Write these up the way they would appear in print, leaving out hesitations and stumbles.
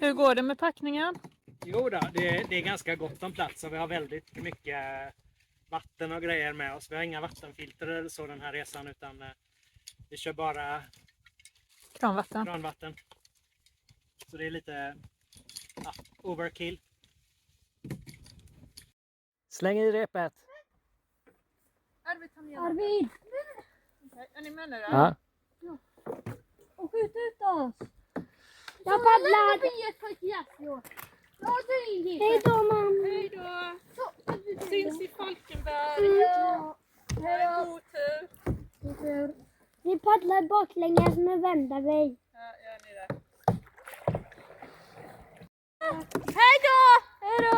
Hur går det med packningen? Jo då, det är ganska gott om plats och vi har väldigt mycket vatten och grejer med oss. Vi har inga vattenfilter eller så den här resan, utan vi kör bara kranvatten. Så det är lite overkill. Släng i repet! Arvid! Är ni med nu då? Ja. Och skjut ut oss! Jag paddlar! Hej då, mamma! Hej då! Syns i Falkenberg! Ja. Ha en god tur! Vi paddlar baklänges med vända väg. Ja, gör ni det. Hej då! Hej då!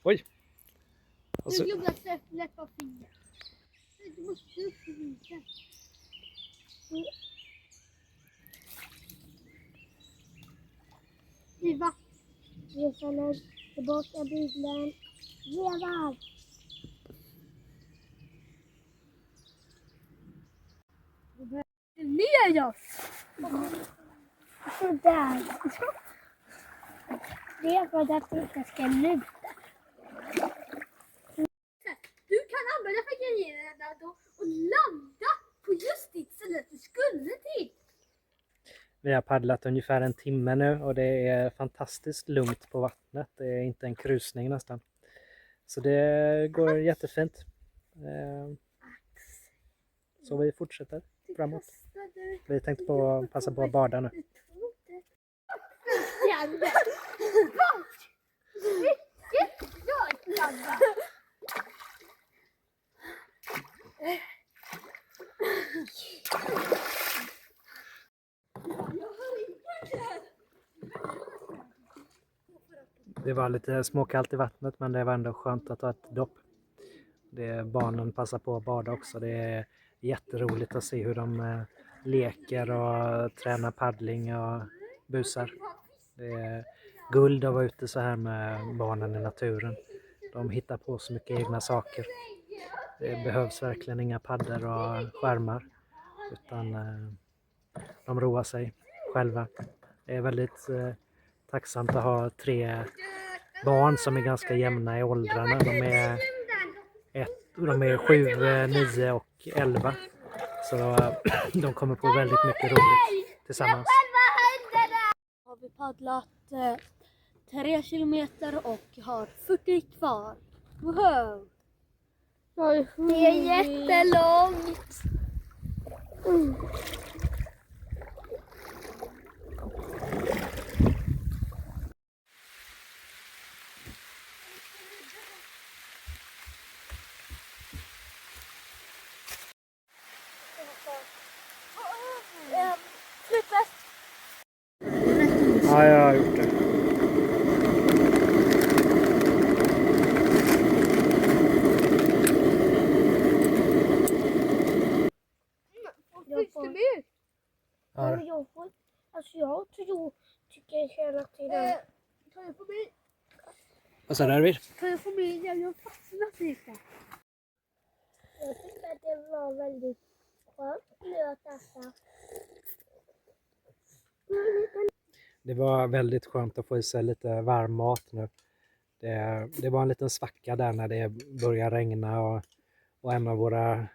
Oj! Du glömde lätt på fingret. Du måste upp i viken. Viva! Resalägg, tillbaka bilen. Vevar! Ner oss! Sådär. Det är för att vi inte ska luta. Du kan använda färgerna då och landa på just ditt ställe du skulle till. Vi har paddlat ungefär en timme nu och det är fantastiskt lugnt på vattnet. Det är inte en krusning nästan. Så det går jättefint. Så vi fortsätter framåt. Vi tänkte passa på att bada nu. Det var lite småkallt i vattnet, men det var ändå skönt att ta ett dopp. Barnen passar på att bada också. Det är jätteroligt att se hur de leker och tränar paddling och busar. Det är guld att vara ute så här med barnen i naturen. De hittar på så mycket egna saker. Det behövs verkligen inga paddor och skärmar, utan de roar sig själva. Det är väldigt tacksamt att ha 3 barn som är ganska jämna i åldrarna. De är 7, 9 och 11. Så de kommer på väldigt mycket roligt tillsammans. Har vi paddlat 3 kilometer och har 40 kvar. Wow! Det är jättelångt! Flytväst! Ja, jag har gjort det. Jag tycker hela tiden. Kan jag få mig? Vad sa du, Arvid? Kan jag få mig? Jag har fastnat lite. Jag tyckte att det var väldigt skönt att testa. Det var väldigt skönt att få i sig lite varm mat nu. Det var en liten svacka där när det började regna och en av våra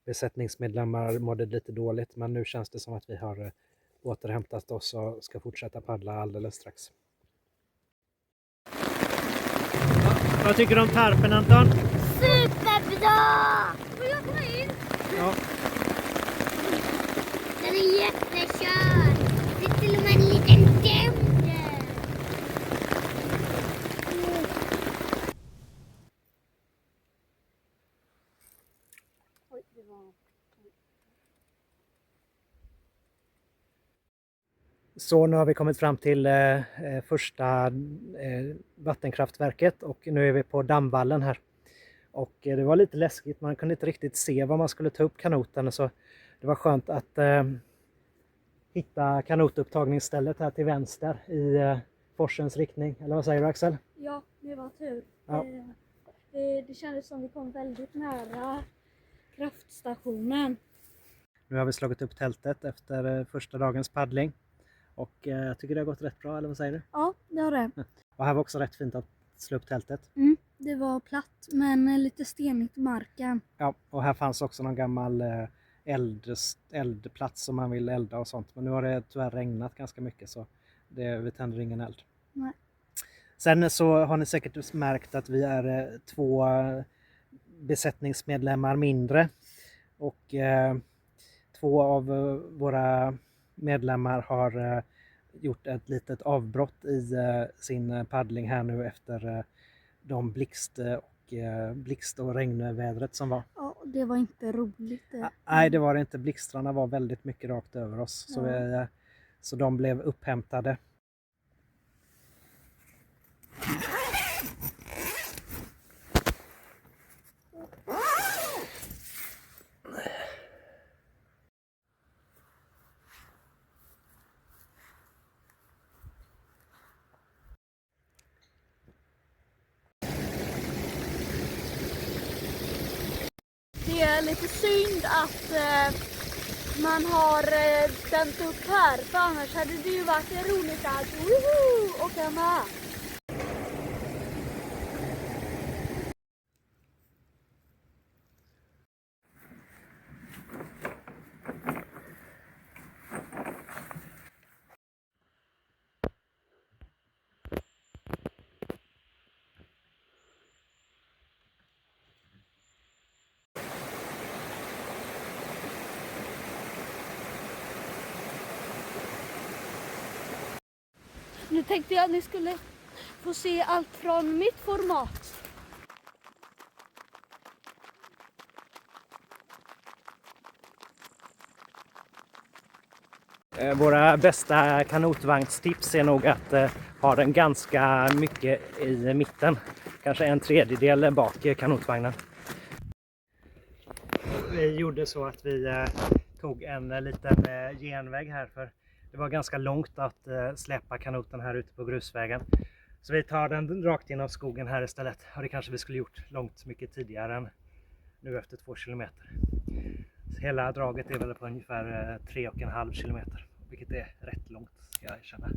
besättningsmedlemmar mådde lite dåligt. Men nu känns det som att vi har återhämtat oss och ska fortsätta paddla alldeles strax. Vad tycker du om tarpen, Anton? Superbra! Får jag komma in? Ja. Den är jättekör. Det är till och med en liten däm där. Oj, det var... Så nu har vi kommit fram till första vattenkraftverket och nu är vi på dammvallen här. Och det var lite läskigt, man kunde inte riktigt se var man skulle ta upp kanoten, så det var skönt att hitta kanotupptagningsstället här till vänster i forsens riktning. Eller vad säger du, Axel? Ja, det var tur. Ja. Det kändes som vi kom väldigt nära kraftstationen. Nu har vi slagit upp tältet efter första dagens paddling. Och jag tycker det har gått rätt bra, eller vad säger du? Ja, det har det. Och här var också rätt fint att slå upp tältet. Det var platt men lite stenigt i marken. Ja, och här fanns också någon gammal eldplats som man vill elda och sånt. Men nu har det tyvärr regnat ganska mycket så vi tänder ingen eld. Nej. Sen så har ni säkert märkt att vi är 2 besättningsmedlemmar mindre. Och 2 av våra medlemmar har gjort ett litet avbrott i sin paddling här nu efter de blixt- och regnvädret som var. Ja, det var inte roligt. Nej, det var det inte. Blixtrarna var väldigt mycket rakt över oss. Ja. Så de blev upphämtade. Det är lite synd att man har dämt upp här, för annars hade det ju varit roligt att åka med. Nu tänkte jag att ni skulle få se allt från mitt format. Våra bästa kanotvagnstips är nog att ha den ganska mycket i mitten. Kanske 1/3 bak i kanotvagnen. Vi gjorde så att vi tog en liten genväg här, för det var ganska långt att släppa kanoten här ute på grusvägen. Så vi tar den rakt genom skogen här istället. Och det kanske vi skulle gjort långt mycket tidigare än nu efter 2 kilometer. Så hela draget är väl på ungefär 3,5 kilometer. Vilket är rätt långt, ska jag erkänna.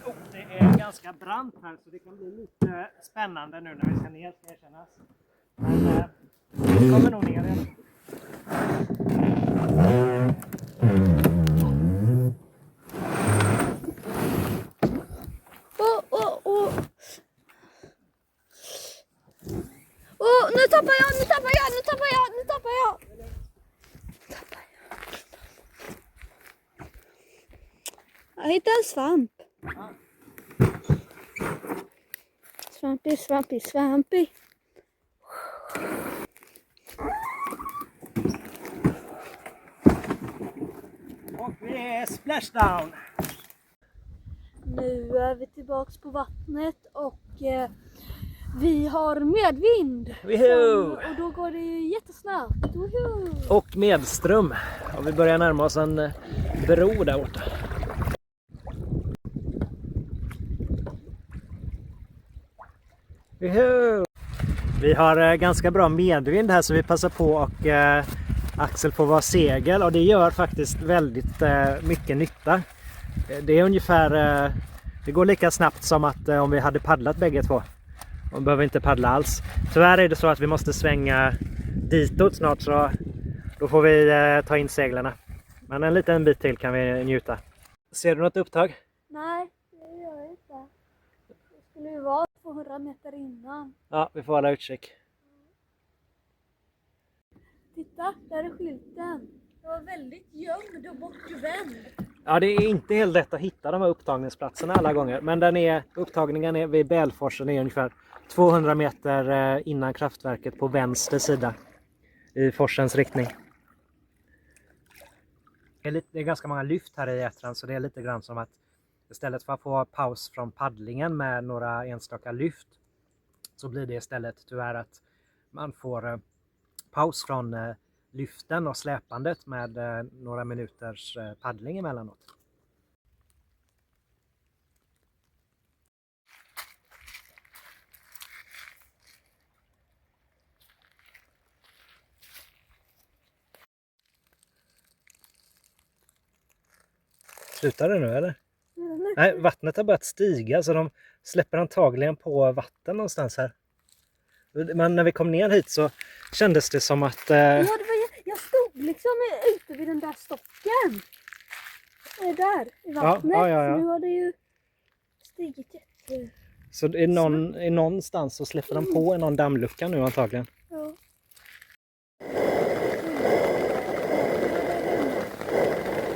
Och det är ganska brant här så det kan bli lite spännande nu när vi ska ner, ska erkännas. Men vi kommer nog ner igen. Nu tappar jag! Jag hittade en svamp. Svampig. Och vi är splashdown! Nu är vi tillbaks på vattnet och vi har medvind. Och då går det ju jättesnabbt. Woho! Och medström. Och vi börjar närma oss en bro där borta. Woho! Vi har ganska bra medvind här så vi passar på och Axel får vara segel och det gör faktiskt väldigt mycket nytta. Det är ungefär, det går lika snabbt som att om vi hade paddlat bägge två. Och behöver inte paddla alls. Tyvärr är det så att vi måste svänga ditåt snart så då får vi ta in seglarna. Men en liten bit till kan vi njuta. Ser du något upptag? Nej, det gör jag inte. skulle ju vara 200 meter innan. Ja, vi får hålla utkik. Titta, där är skylten. Det var väldigt gömd och bortvänd. Ja, det är inte helt lätt att hitta de här upptagningsplatserna alla gånger. Men upptagningen är vid Bälforsen är ungefär 200 meter innan kraftverket på vänster sida i forsens riktning. Det är ganska många lyft här i Ätran, så det är lite grann som att istället för att få paus från paddlingen med några enstaka lyft så blir det istället tyvärr att man får paus från lyften och släpandet med några minuters paddling emellanåt. Slutar det nu eller? Nej, vattnet har börjat stiga så de släpper antagligen på vatten någonstans här. Men när vi kom ner hit så kändes det som att... Jag stod liksom ute vid den där stocken. Där i vattnet. Ja. Nu har det ju stigit jätte... Så någonstans så släpper de på någon dammlucka nu antagligen. Ja.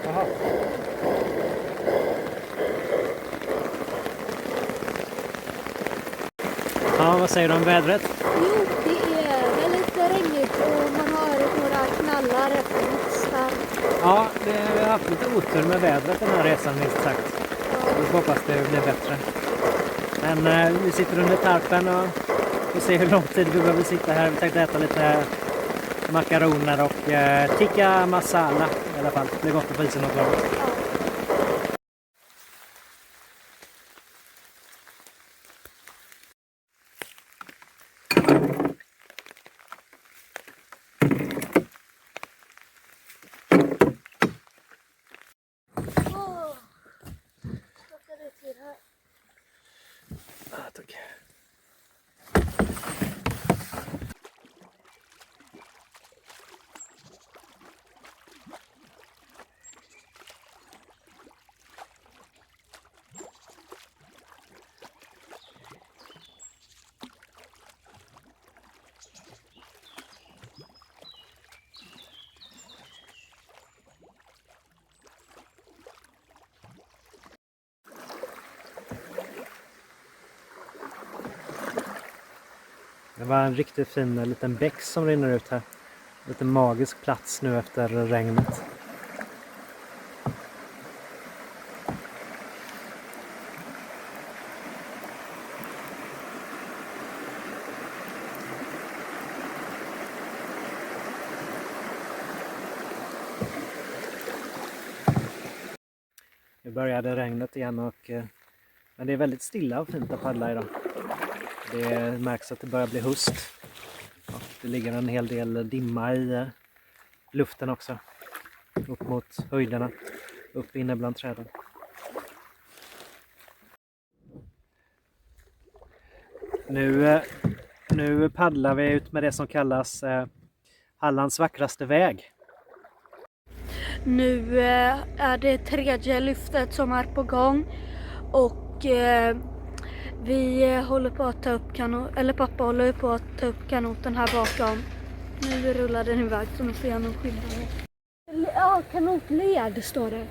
Aha. Ja, vad säger du om vädret? Jo, det är väldigt regnigt och man har några knallar efter nästan. Ja, vi har haft lite otur med vädret den här resan minst sagt. Vi får hoppas det blir bättre. Men vi sitter under tarpen och vi ser hur lång tid vi behöver sitta här. Vi tänkte äta lite makaroner och tikka masala i alla fall. Det är gott att få i sig något bra. Tack. Det var en riktigt fin liten bäck som rinner ut här. Lite magisk plats nu efter regnet. Nu började regnet igen men det är väldigt stilla och fint att paddla idag. Det märks att det börjar bli höst. Och det ligger en hel del dimma i luften också. Upp mot höjderna. Upp inne bland träden. Nu paddlar vi ut med det som kallas Hallands vackraste väg. Nu är det tredje lyftet som är på gång. Och... vi håller på att ta upp pappa håller på att ta upp kanoten här bakom. Nu rullar den iväg så nu får jag nog skynda mig. Ja, kanotled står det.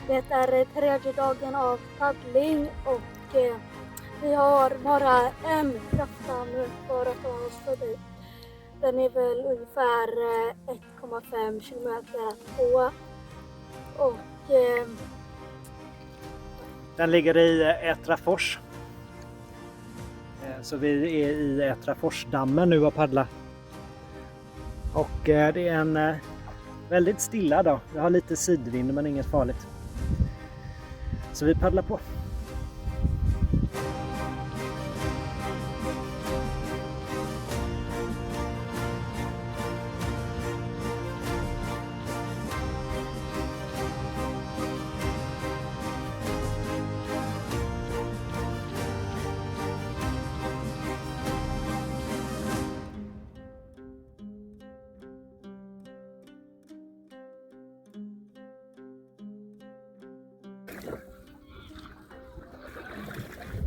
Det är tredje dagen av paddling och vi har bara en kraftdamm för att ta oss förbi. Den är väl ungefär 1,5 kilometer på. Och den ligger i Ätrafors. Så vi är i Ätraforsdammen nu och paddlar. Och det är en väldigt stilla dag. Vi har lite sidvind men inget farligt. Så vi paddlar på.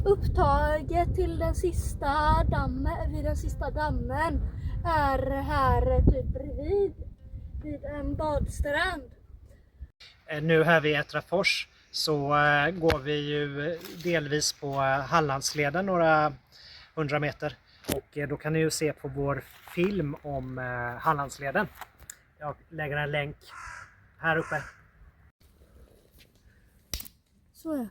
upptaget till den sista dammen, vid den sista dammen är här typ bredvid vid en badstrand. Nu här vid Ätrafors så går vi ju delvis på Hallandsleden några 100 meter. Och då kan ni ju se på vår film om Hallandsleden. Jag lägger en länk här uppe. Så är.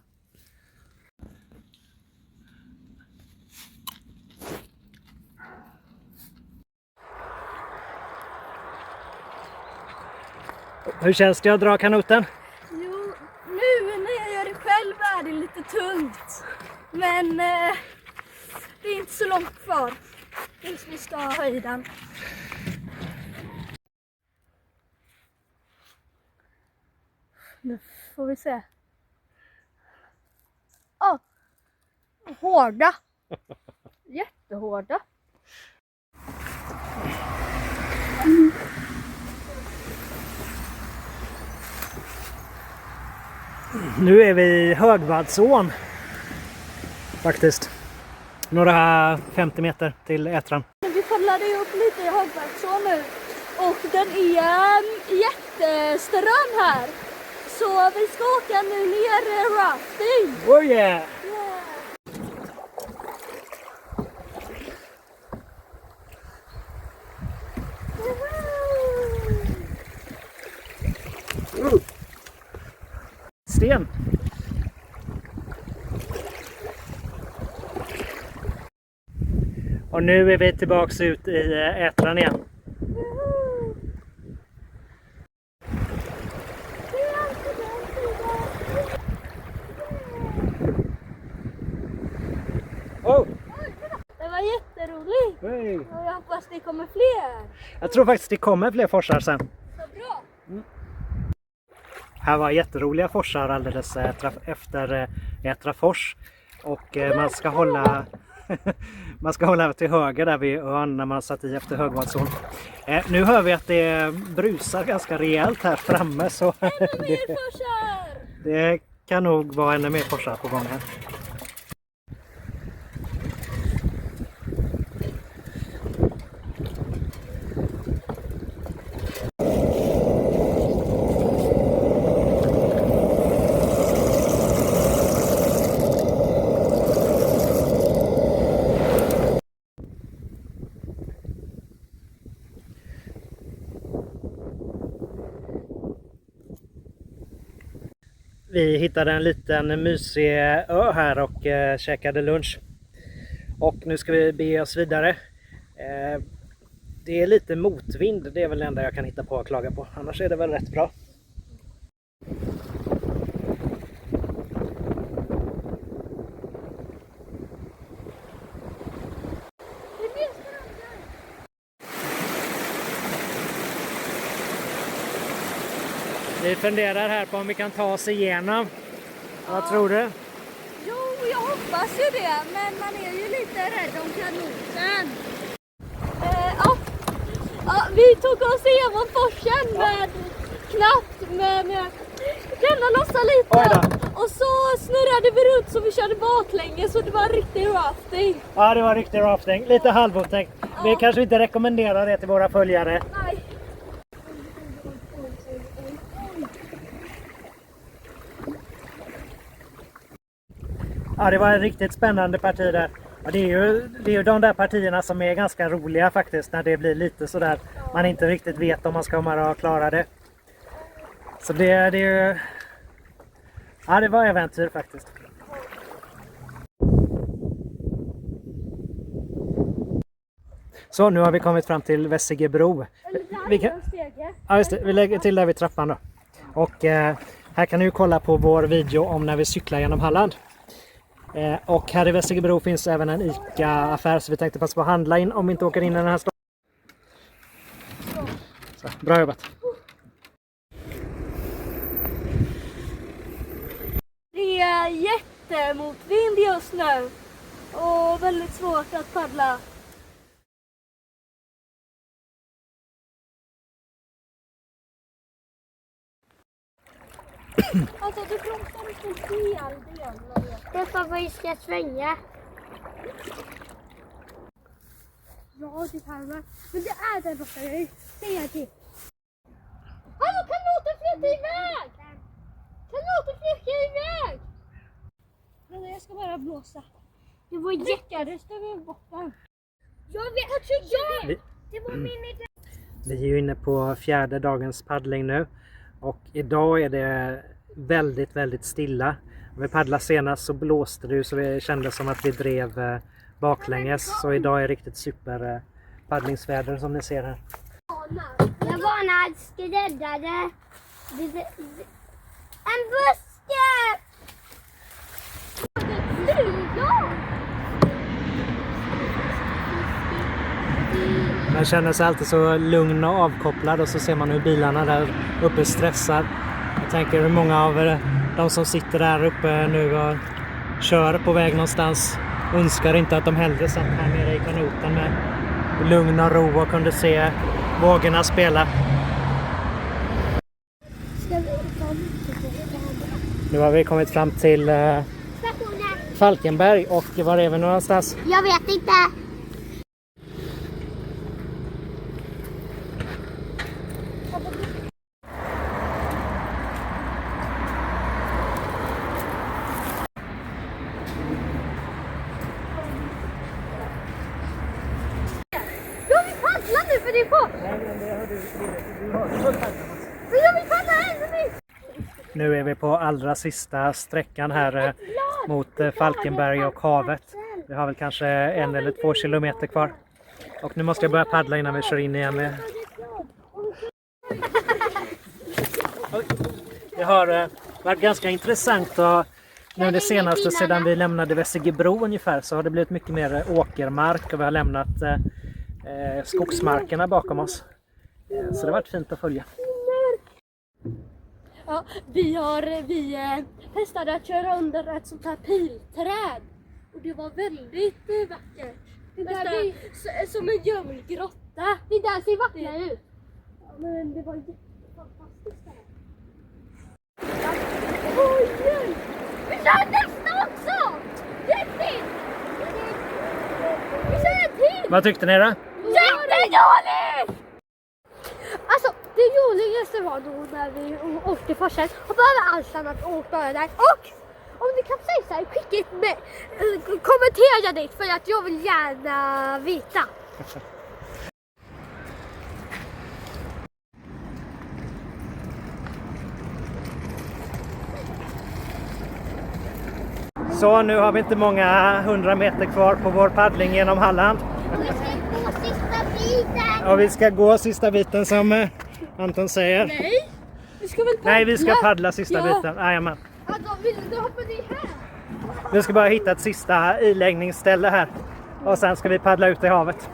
Hur känns det att dra kanoten? Jo, nu när jag gör det själv är det lite tungt. Men det är inte så långt kvar tills vi ska ha höjden. Nu får vi se. Åh! Hårda! Jättehårda! Nu är vi i Högvadsån faktiskt. Några 50 meter till Ätran. Vi kollade upp lite i Högvadsån nu och den är jätteström här. Så vi ska åka nu ner rafting. Oh yeah! Sten. Och nu är vi tillbaks ut i Ätran igen. Oh. Det var jätteroligt. Hey. Och jag hoppas det kommer fler. Jag tror faktiskt det kommer fler forsar sen. Så bra. Här var jätteroliga forsar alldeles efter Ätrafors. Och man ska hålla man ska hålla till höger där vid ön när man satt i efter Högvadsån. Nu hör vi att det brusar ganska rejält här framme. Så Mer forsar! det kan nog vara ännu mer forsar på gång här. Vi hittade en liten mysig ö här och käkade lunch. Och nu ska vi bege oss vidare. Det är lite motvind, det är väl det enda jag kan hitta på att klaga på. Annars är det väl rätt bra. Vi funderar här på om vi kan ta oss igenom. Vad tror du? Jo, jag hoppas ju det, men man är ju lite rädd om kanoten. Vi tog oss igenom forsen med knappt, men denna lossade lite. Och så snurrade vi runt så vi körde baklänges så det var en riktig rafting. Ja, det var riktig rafting. Lite halvotäckt. Vi kanske inte rekommenderar det till våra följare. Nej. Ja, det var en riktigt spännande parti där. Ja, det är ju de där partierna som är ganska roliga faktiskt, när det blir lite sådär man inte riktigt vet om man ska komma och klara det. Så det är ju... Ja, det var äventyr faktiskt. Så nu har vi kommit fram till Vessigebro. Vi lägger till där vid trappan då. Och här kan ni kolla på vår video om när vi cyklar genom Halland. Och här i Vessigebro finns även en ICA-affär, så vi tänkte passa på att handla in om vi inte åker in i den här stan. Så, bra jobbat! Det är jättemotvind just nu och väldigt svårt att paddla. Alltså du bromsar inte hel del. Det är för att vi ska svänga. Ja, det kan man. Men det är där borta. Jag ser det. Hallå, kanoten flyger iväg! Kanoten flyger iväg! Men jag ska bara blåsa. Det var jäckades där borta. Jag vet, det var min idé. Vi är ju inne på 4:e dagens paddling nu. Och idag är det väldigt, väldigt stilla. När vi paddlade senast så blåste det ju, så det kändes som att vi drev baklänges. Så idag är riktigt super paddlingsväder som ni ser här. Jag varnar skräddare. En buske! Man känner sig alltid så lugn och avkopplad, och så ser man hur bilarna där uppe stressar. Jag tänker hur många av de som sitter där uppe nu och kör på väg någonstans önskar inte att de hellre satt här nere i kanoten med lugn och ro och kunde se vågorna spela. Nu har vi kommit fram till Falkenberg, och var är vi någonstans? Jag vet inte. Jag vill paddla nu för det är på. Men jag vill paddla ännu mer. Nu är vi på allra sista sträckan här mot Falkenberg och havet. Vi har väl kanske 1 eller 2 kilometer kvar. Och nu måste jag börja paddla innan vi kör in igen. Det har varit ganska intressant, och nu det senaste sedan vi lämnade Vessigebro ungefär så har det blivit mycket mer åkermark, och vi har lämnat skogsmarkerna bakom oss. Så det har varit fint att följa. Ja, vi testade att köra under ett sånt här pilträd. Och det var väldigt vackert. Det där som en gömd grotta. Det där ser vackert ut. Ja, men det var jättefantastiskt där. Oj! Vi kör nästa också! Det är till! Vi kör en till! Vad tyckte ni då? Jättedåligt! Alltså, det roligaste var då när vi åkte farsen. Och bara allt annat åkte där. Och om du kan säga så här, skicka ett med, kommentera det för att jag vill gärna veta. Så nu har vi inte många 100 meter kvar på vår paddling genom Halland. Vi ska gå sista biten. Och vi ska gå sista biten som Anton säger. Nej, vi ska väl paddla? Nej, vi ska paddla sista biten. Jajamän. Alltså, vill du hoppa ner här? Vi ska bara hitta ett sista iläggningsställe här. Och sen ska vi paddla ut i havet.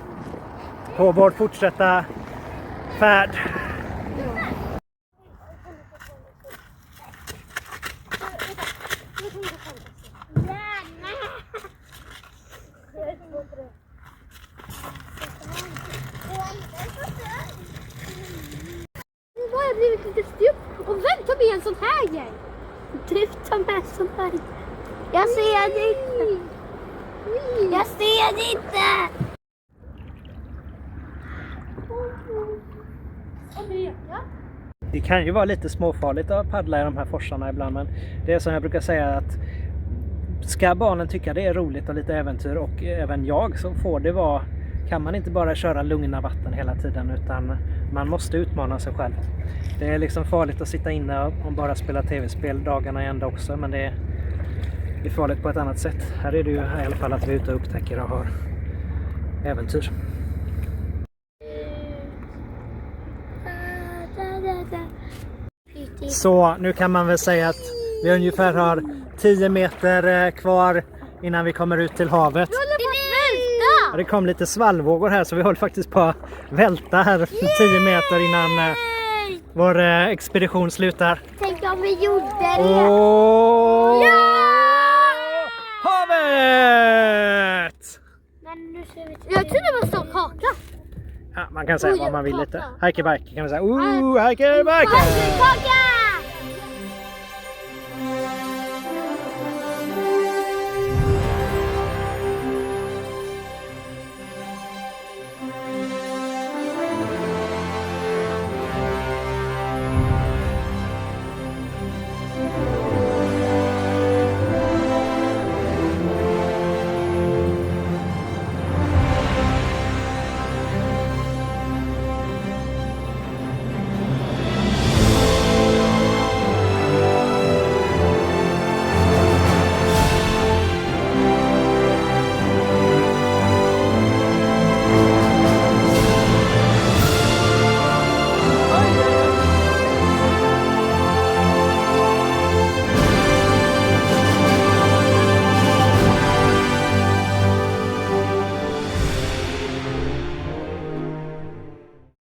På vår fortsätta färd. Nu har jag blivit lite stup. Och vem tar med en sån här grej? Du tar med en sån här. Jag ser det inte. Jag ser det inte. Det kan ju vara lite småfarligt att paddla i de här forsarna ibland, men det är som jag brukar säga, att ska barnen tycka det är roligt och lite äventyr, och även jag, så får det vara, kan man inte bara köra lugna vatten hela tiden, utan man måste utmana sig själv. Det är liksom farligt att sitta inne och bara spela tv-spel dagarna i ända också, men det är farligt på ett annat sätt. Här är det ju i alla fall att vi är ute och upptäcker och har äventyr. Så nu kan man väl säga att vi ungefär har 10 meter kvar innan vi kommer ut till havet. Och det kom lite svallvågor här, så vi håller faktiskt på att välta här 10 meter innan vår expedition slutar. Tänk om vi gjorde det. Havet! Men nu ser vi till. Jag trodde det var stor kaka. Ja, man kan säga vad man vill lite. Hike-bike kan man säga. Hike-bike! Kaka!